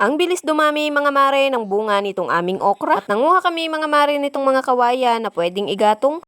Ang bilis dumami mga mare ng bunga nitong aming okra. At nanguha kami mga mare nitong mga kawayan na pwedeng igatong.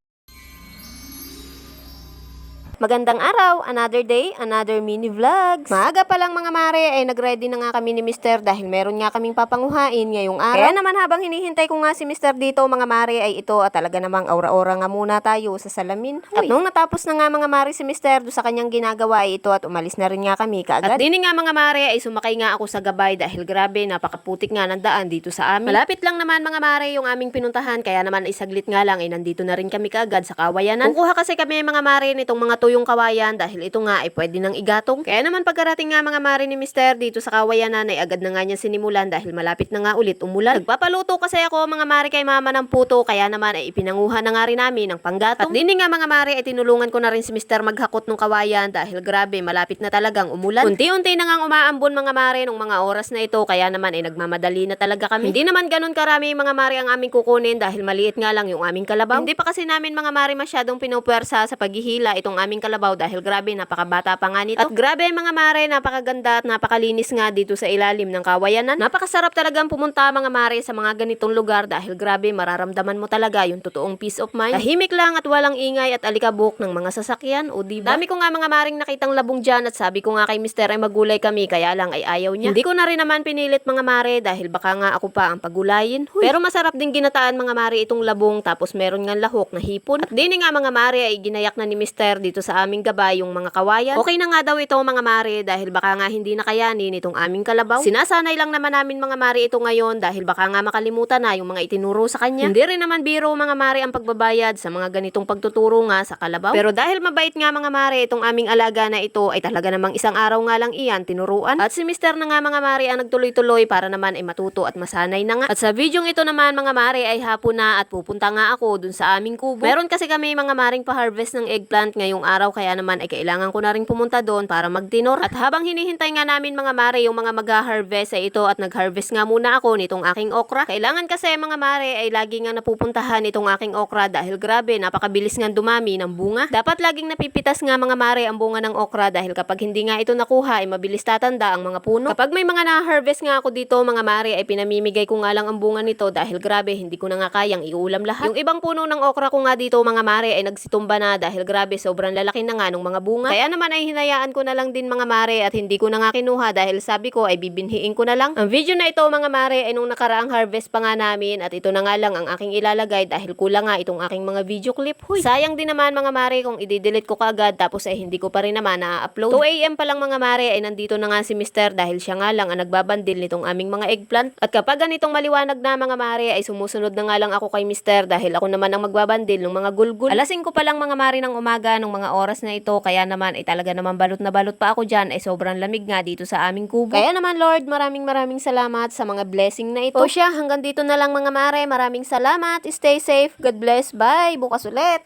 Magandang araw, another day, another mini vlogs. Maaga pa lang mga mare ay nagready na nga kami ni Mister dahil meron nga kaming papanguhain ngayong araw. Kaya naman habang hinihintay ko nga si Mister dito mga mare ay ito at talaga namang aura-aura nga muna tayo sa salamin. At nung natapos na nga mga mare si Mister do sa kanyang ginagawa ay ito at umalis na rin nga kami kaagad. At dini nga mga mare ay sumakay nga ako sa gabay dahil grabe napakaputik nga ng daan dito sa amin. Malapit lang naman mga mare yung aming pinuntahan kaya naman ay saglit nga lang ay nandito na rin kami kaagad sa kawayanan. Kukuha kasi kami mga mare nitong mga tuyong kawayan dahil ito nga ay pwede nang igatong. Kaya naman pagkarating nga mga mare ni Mister dito sa kawayanan ay agad na nga niya sinimulan dahil malapit na nga ulit umulan. Nagpapaluto kasi ako mga mare kay mama ng puto kaya naman ay ipinanguha na nga rin namin ng panggatong. At dini nga mga mare ay tinulungan ko na rin si Mister maghakot ng kawayan dahil grabe malapit na talagang umulan. Unti-unti na nga umaambon mga mare nung mga oras na ito kaya naman ay nagmamadali na talaga kami. Hindi naman ganun karami mga mare ang aming kukunin dahil maliit nga lang yung aming kalabaw. Hindi pa kasi namin mga mare masyadong pinupwersa sa paghihila itong aming kalabaw dahil grabe napakabata pa nga nito. At grabe mga mare napakaganda at napakalinis nga dito sa ilalim ng kawayanan. Napakasarap talagang pumunta mga mare sa mga ganitong lugar dahil grabe mararamdaman mo talaga yung totoong peace of mind. Tahimik lang at walang ingay at alikabok ng mga sasakyan o diba? Dami ko nga mga maring nakitang labong dyan at sabi ko nga kay Mister ay magulay kami kaya lang ay ayaw niya. Hindi ko na rin naman pinilit mga mare dahil baka nga ako pa ang pagulayin. Pero masarap din ginataan mga mare itong labong tapos meron nga lahok na hipon. At dini nga mga mare ay ginayak na ni Mister dito sa aming gabay yung mga kawayan. Okay na nga daw ito mga mare dahil baka nga hindi na kayanin itong aming kalabaw. Sinasanay lang naman namin mga mare ito ngayon dahil baka nga makalimutan na yung mga itinuro sa kanya. Hindi rin naman biro mga mare ang pagbabayad sa mga ganitong pagtuturo nga sa kalabaw. Pero dahil mabait nga mga mare itong aming alaga na ito ay talaga namang isang araw nga lang iyan tinuruan. At si Mister na nga mga mare ang nagtuloy-tuloy para naman ay matuto at masanay na nga. At sa videong ito naman mga mare ay hapon na at pupunta nga ako dun sa aming kubo. Meron kasi kami mga maring pa-harvest ng eggplant ngayong araw kaya naman ay kailangan ko na rin pumunta doon para magtinor. At habang hinihintay nga namin mga mare yung mga mag-harvest ay ito at nag-harvest nga muna ako nitong aking okra. Kailangan kasi mga mare ay lagi nga napupuntahan itong aking okra dahil grabe napakabilis nga dumami ng bunga. Dapat laging napipitas nga mga mare ang bunga ng okra dahil kapag hindi nga ito nakuha ay mabilis tatanda ang mga puno. Kapag may mga na-harvest nga ako dito mga mare ay pinamimigay ko nga lang ang bunga nito dahil grabe hindi ko na nga kayang iulam lahat. Yung ibang puno ng okra ko nga dito mga mare ay nagsitumba na dahil grabe sobrang lalaki na nga ng mga bunga. Kaya naman ay hinayaan ko na lang din mga mare at hindi ko na nga kinuha dahil sabi ko ay bibinhiin ko na lang. Ang video na ito mga mare ay nung nakaraang harvest pa nga namin at ito na nga lang ang aking ilalagay dahil kulang nga itong aking mga video clip. Huy, sayang din naman mga mare kung i-delete ko kaagad tapos ay hindi ko pa rin naman na-upload. 2 AM pa lang mga mare ay nandito na nga si Mister dahil siya nga lang ang nagbabandil nitong aming mga eggplant. At kapag ganitong maliwanag na mga mare ay sumusunod na nga lang ako kay Mister dahil ako naman ang magbabandil ng mga gulgul. Alas 5 pa lang mga mare ng umaga nung mga oras na ito kaya naman ay talaga naman balot na balot pa ako dyan ay sobrang lamig nga dito sa aming kubo. Kaya naman Lord maraming salamat sa mga blessing na ito. O siya hanggang dito na lang mga mare, maraming salamat, stay safe, God bless, bye, bukas ulit.